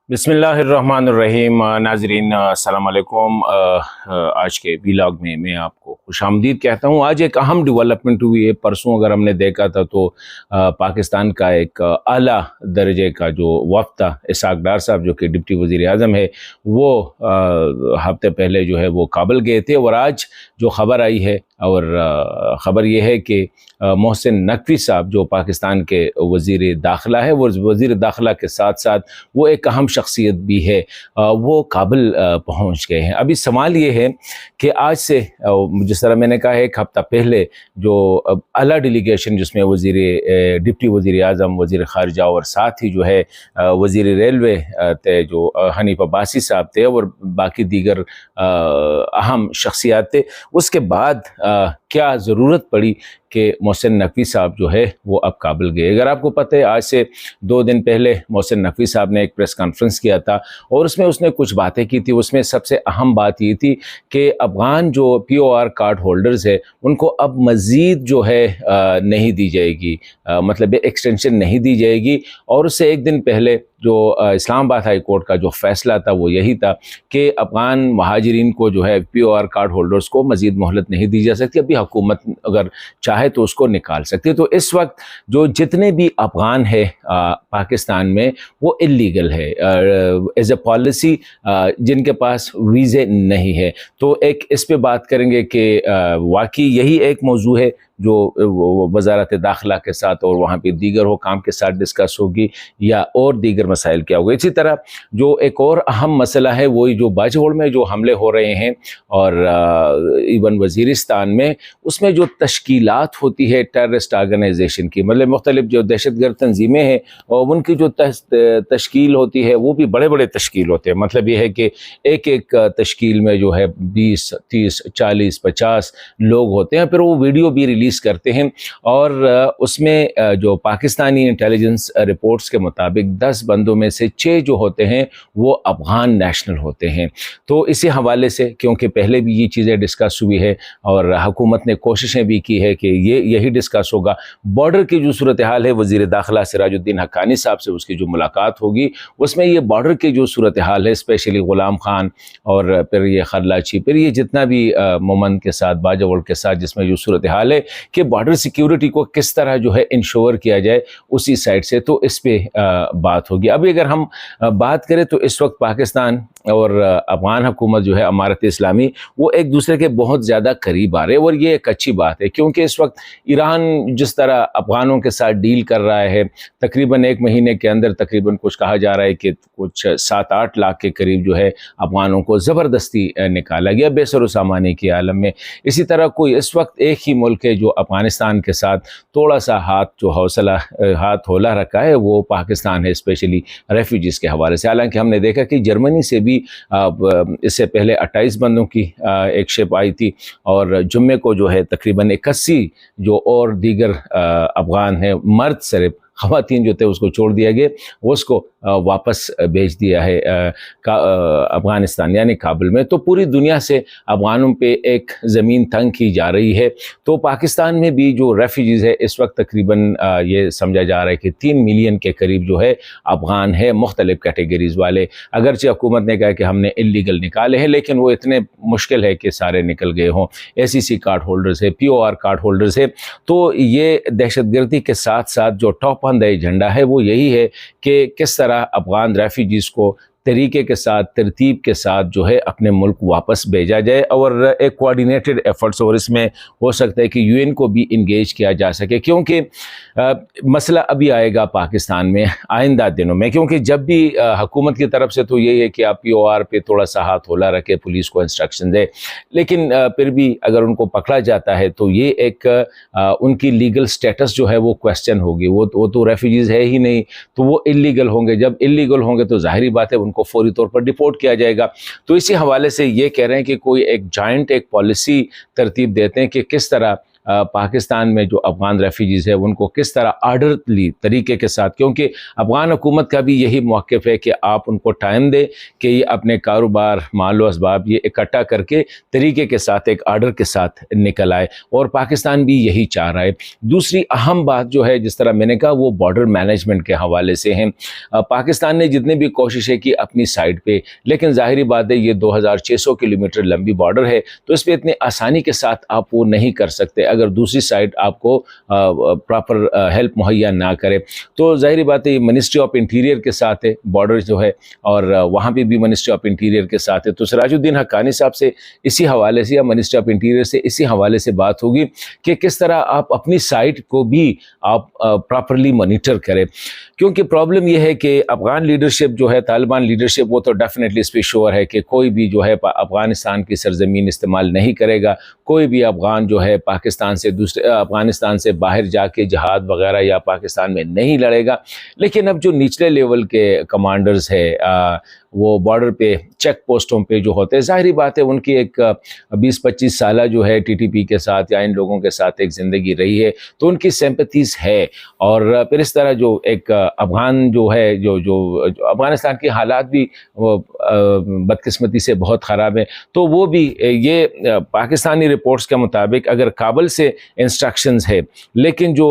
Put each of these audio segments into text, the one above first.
बिस्मिल्लाहिर्रहमानिर्रहीम। नाजरीन अस्सलाम वालेकुम। आज के व्लॉग में मैं आपको खुश आमदीद कहता हूँ। आज एक अहम डेवलपमेंट हुई है। परसों अगर हमने देखा था तो पाकिस्तान का एक आला दर्जे का जो वफ़द था, इसहाक डार साहब जो कि डिप्टी वज़ीर आज़म है, वो हफ्ते पहले जो है वो काबुल गए थे। और आज जो ख़बर आई है और ख़बर ये है कि मोहसिन नकवी साहब जो पाकिस्तान के वज़ीर दाखिला है, वो वज़ीर दाखिला के साथ साथ वो एक अहम शख्सियत भी है, वो काबुल पहुंच गए हैं। अभी सवाल ये है कि आज से जिस तरह मैंने कहा है एक हफ़्ता पहले जो आला डेलीगेशन जिसमें डिप्टी वज़ीर आज़म, वज़ीर ख़ारिजा और साथ ही जो है वज़ीर रेलवे थे जो हनीफ अब्बासी साहब थे और बाकी दीगर अहम शख्सियात थे, उसके बाद क्या ज़रूरत पड़ी कि मोहसिन नकवी साहब जो है वो अब काबुल गए। अगर आपको पता है, आज से 2 दिन पहले मोहसिन नकवी साहब ने एक प्रेस कॉन्फ्रेंस किया था और उसमें उसने कुछ बातें की थी। उसमें सबसे अहम बात ये थी कि अफ़गान जो POR कार्ड होल्डर्स है उनको अब मज़ीद जो है नहीं दी जाएगी, मतलब एक्सटेंशन नहीं दी जाएगी। और उससे एक दिन पहले जो इस्लामाबाद हाई कोर्ट का जो फ़ैसला था वो यही था कि अफ़गान महाजिरीन को जो है POR कार्ड होल्डर्स को मज़ीद मोहलत नहीं दी जा सकती। अभी हुकूमत अगर चाहे तो उसको निकाल सकती है। तो इस वक्त जो जितने भी अफ़गान है पाकिस्तान में वो इल्लीगल है एज ए पॉलिसी, जिनके पास वीज़े नहीं है। तो एक इस पे बात करेंगे कि वाकई यही एक मौजू है जो वज़ारत दाखिला के साथ और वहाँ पे दीगर हुकाम के साथ डिस्कस होगी या और दीगर मसाइल क्या होगा। इसी तरह जो एक और अहम मसला है वही जो बाजवड़ में जो हमले हो रहे हैं और इवन वज़ीरिस्तान में, उसमें जो तश्कीलात होती है टेररिस्ट ऑर्गेनाइजेशन की, मतलब मुख्तलिफ जो दहशतगर्द तंजीमें हैं और उनकी जो तश्कील होती है वो भी बड़े बड़े तश्कील होते हैं। मतलब ये है कि एक एक तश्कील में जो है 20, 30, 40, 50 लोग होते हैं। फिर वो वीडियो भी रिलीज़ करते हैं और उसमें जो पाकिस्तानी इंटेलिजेंस रिपोर्ट्स के मुताबिक 10 बंदों में से 6 जो होते हैं वो अफ़गान नेशनल होते हैं। तो इसी हवाले से, क्योंकि पहले भी ये चीज़ें डिस्कस हुई है और हुकूमत ने कोशिशें भी की है कि यही डिस्कस होगा। बॉर्डर की जो सूरत हाल है, वज़ीर दाखिला सिराजुद्दीन हक्कानी साहब से उसकी जो मुलाकात होगी उसमें ये बॉर्डर की जो सूरत हाल है, स्पेशली ग़ुलाम खान और फिर ये खरलाची, फिर ये जितना भी मोमन के साथ, बाजवड़ के साथ जिसमें जो सूरत हाल है कि बॉर्डर सिक्योरिटी को किस तरह जो है इंश्योर किया जाए उसी साइड से, तो इस पे बात होगी। अभी अगर हम बात करें तो इस वक्त पाकिस्तान और अफ़गान हुकूमत जो है अमारत इस्लामी, वो एक दूसरे के बहुत ज़्यादा करीब आ रहे हैं और ये एक अच्छी बात है, क्योंकि इस वक्त ईरान जिस तरह अफ़गानों के साथ डील कर रहा है, तकरीबन 1 महीने के अंदर तकरीबन कुछ कहा जा रहा है कि कुछ 7-8 लाख के करीब जो है अफ़गानों को ज़बरदस्ती निकाला गया बेसर सामानी के आलम में। इसी तरह कोई इस वक्त एक ही मुल्क है जो अफ़गानिस्तान के साथ थोड़ा सा हाथ होला रखा है, वो पाकिस्तान है, स्पेशली रेफ्यूजीज़ के हवाले से। हालांकि हमने देखा कि जर्मनी से भी इससे पहले 28 बंदों की एक शिप आई थी और जुम्मे को जो है तकरीबन 81 जो और दीगर अफ़गान हैं, मर्द सिर्फ, ख़वातीन जो थे उसको छोड़ दिया गया, उसको वापस भेज दिया है अफ़गानिस्तान यानी काबुल में। तो पूरी दुनिया से अफ़गानों पे एक ज़मीन तंग की जा रही है। तो पाकिस्तान में भी जो रेफ्यूजीज़ है इस वक्त तकरीबन ये समझा जा रहा है कि 3 मिलियन के करीब जो है अफ़गान है, मुख्तलिफ़ कैटेगरीज़ वाले। अगरचे हुकूमत ने कहा कि हमने इल्लीगल निकाले हैं, लेकिन वो इतने मुश्किल है कि सारे निकल गए हों। SEC कार्ड होल्डर्स है, POR कार्ड होल्डर्स है। तो ये दहशतगर्दी के साथ साथ जो टॉप ऑन द एजेंडा है वो यही है कि किस तरह अफ़गान रेफ्यूजीज़ को तरीके के साथ, तरतीब के साथ जो है अपने मुल्क वापस भेजा जाए और एक कोऑर्डिनेटेड एफर्ट्स, और इसमें हो सकता है कि UN को भी इंगेज किया जा सके, क्योंकि मसला अभी आएगा पाकिस्तान में आइंदा दिनों में। क्योंकि जब भी हुकूमत की तरफ से तो यही है कि आप POR पे थोड़ा सा हाथ होला रखे, पुलिस को इंस्ट्रक्शन दे, लेकिन फिर भी अगर उनको पकड़ा जाता है तो ये एक उनकी लीगल स्टेटस जो है वो क्वेश्चन होगी। वो तो रेफ्यूजीज़ है ही नहीं, तो वो इल्लीगल होंगे। जब इल्लीगल होंगे तो ज़ाहिरी बात है को फौरी तौर पर डिपोर्ट किया जाएगा। तो इसी हवाले से ये कह रहे हैं कि कोई एक जॉइंट एक पॉलिसी तरतीब देते हैं कि किस तरह پاکستان میں جو افغان ریفیوجیز ہیں ان کو کس طرح آرڈرلی طریقے کے ساتھ، کیونکہ افغان حکومت کا بھی یہی موقف ہے کہ آپ ان کو ٹائم دیں کہ یہ اپنے کاروبار، مال و اسباب یہ اکٹھا کر کے طریقے کے ساتھ ایک آرڈر کے ساتھ نکل آئے، اور پاکستان بھی یہی چاہ رہا ہے۔ دوسری اہم بات جو ہے جس طرح میں نے کہا وہ بارڈر مینجمنٹ کے حوالے سے ہیں۔ پاکستان نے جتنے بھی کوششیں کی اپنی سائڈ پہ، لیکن ظاہری بات ہے یہ 2600 کلومیٹر لمبی بارڈر ہے، تو اس پہ اتنے آسانی کے ساتھ آپ وہ نہیں کر سکتے اگر دوسری سائڈ آپ کو پراپر ہیلپ مہیا نہ کرے۔ تو ظاہری بات ہے یہ منسٹری آف انٹیریئر کے ساتھ ہے بارڈر جو ہے، اور وہاں پہ بھی منسٹری آف انٹیریئر کے ساتھ ہے۔ تو سراج الدین حقانی صاحب سے اسی حوالے سے یا منسٹری آف انٹیریئر سے اسی حوالے سے بات ہوگی کہ کس طرح آپ اپنی سائٹ کو بھی آپ پراپرلی مانیٹر کریں، کیونکہ پرابلم یہ ہے کہ افغان لیڈرشپ جو ہے، طالبان لیڈرشپ، وہ تو ڈیفینیٹلی اس پہ شور ہے کہ کوئی بھی جو ہے افغانستان کی سرزمین استعمال نہیں کرے گا، کوئی بھی افغان جو ہے پاکستان سے افغانستان سے باہر جا کے جہاد وغیرہ یا پاکستان میں نہیں لڑے گا۔ لیکن اب جو نچلے لیول کے کمانڈرز ہے وہ بارڈر پہ چیک پوسٹوں پہ جو ہوتے ہیں، ظاہری بات ہے ان کی ایک 20-25 سالہ جو ہے TTP کے ساتھ یا ان لوگوں کے ساتھ ایک زندگی رہی ہے، تو ان کی سمپتھیز ہے، اور پھر اس طرح جو ایک افغان جو ہے جو افغانستان کی حالات بھی بدقسمتی سے بہت خراب ہیں، تو وہ بھی یہ پاکستانی رپورٹس کے مطابق اگر کابل سے انسٹرکشنز ہے، لیکن جو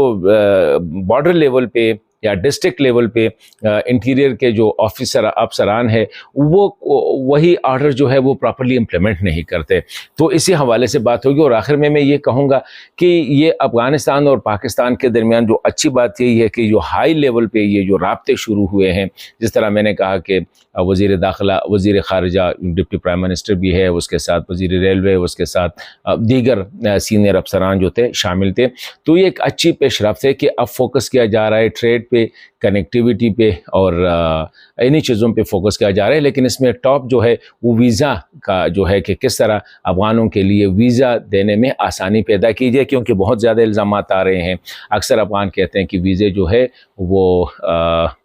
بارڈر لیول پہ یا ڈسٹرکٹ لیول پہ انٹیریئر کے جو افسران ہیں وہ وہی آرڈر جو ہے وہ پراپرلی امپلیمنٹ نہیں کرتے۔ تو اسی حوالے سے بات ہوگی، اور آخر میں یہ کہوں گا کہ یہ افغانستان اور پاکستان کے درمیان جو اچھی بات یہی ہے کہ جو ہائی لیول پہ یہ جو رابطے شروع ہوئے ہیں، جس طرح میں نے کہا کہ وزیر داخلہ، وزیر خارجہ، ڈپٹی پرائم منسٹر بھی ہے، اس کے ساتھ وزیر ریلوے، اس کے ساتھ دیگر سینئر افسران جو تھے شامل تھے، تو یہ ایک اچھی پیش رفت ہے کہ اب فوکس کیا جا رہا ہے ٹریڈ پہ، کنیکٹیویٹی پہ، اور انہی چیزوں پہ فوکس کیا جا رہا ہے۔ لیکن اس میں ٹاپ جو ہے وہ ویزا کا جو ہے کہ کس طرح افغانوں کے لیے ویزا دینے میں آسانی پیدا کی جائے، کیونکہ بہت زیادہ الزامات آ رہے ہیں۔ اکثر افغان کہتے ہیں کہ ویزے جو ہے وہ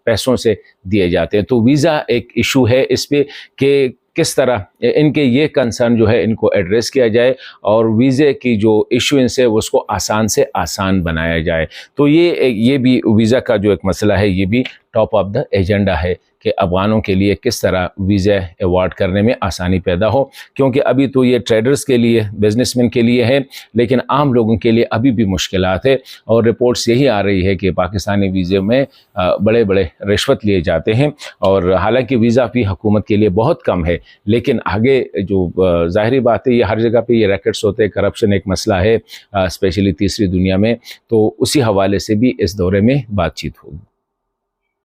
پیسوں سے دیے جاتے ہیں، تو ویزا ایک ایشو ہے اس پہ کہ کس طرح ان کے یہ کنسرن جو ہے ان کو ایڈریس کیا جائے، اور ویزے کی جو ایشوئنس ہے اس کو آسان سے آسان بنایا جائے۔ تو یہ بھی ویزا کا جو ایک مسئلہ ہے یہ بھی ٹاپ آف دا ایجنڈا ہے کہ افغانوں کے لیے کس طرح ویزا ایوارڈ کرنے میں آسانی پیدا ہو، کیونکہ ابھی تو یہ ٹریڈرز کے لیے، بزنس مین کے لیے ہے، لیکن عام لوگوں کے لیے ابھی بھی مشکلات ہے، اور رپورٹس یہی آ رہی ہے کہ پاکستانی ویزے میں بڑے بڑے رشوت لیے جاتے ہیں، اور حالانکہ ویزا بھی حکومت کے لیے بہت کم ہے، لیکن آگے جو ظاہری بات ہے یہ ہر جگہ پہ یہ ریکٹس ہوتے ہیں، کرپشن ایک مسئلہ ہے اسپیشلی تیسری دنیا میں، تو اسی حوالے سے بھی اس دورے میں بات چیت ہوگی۔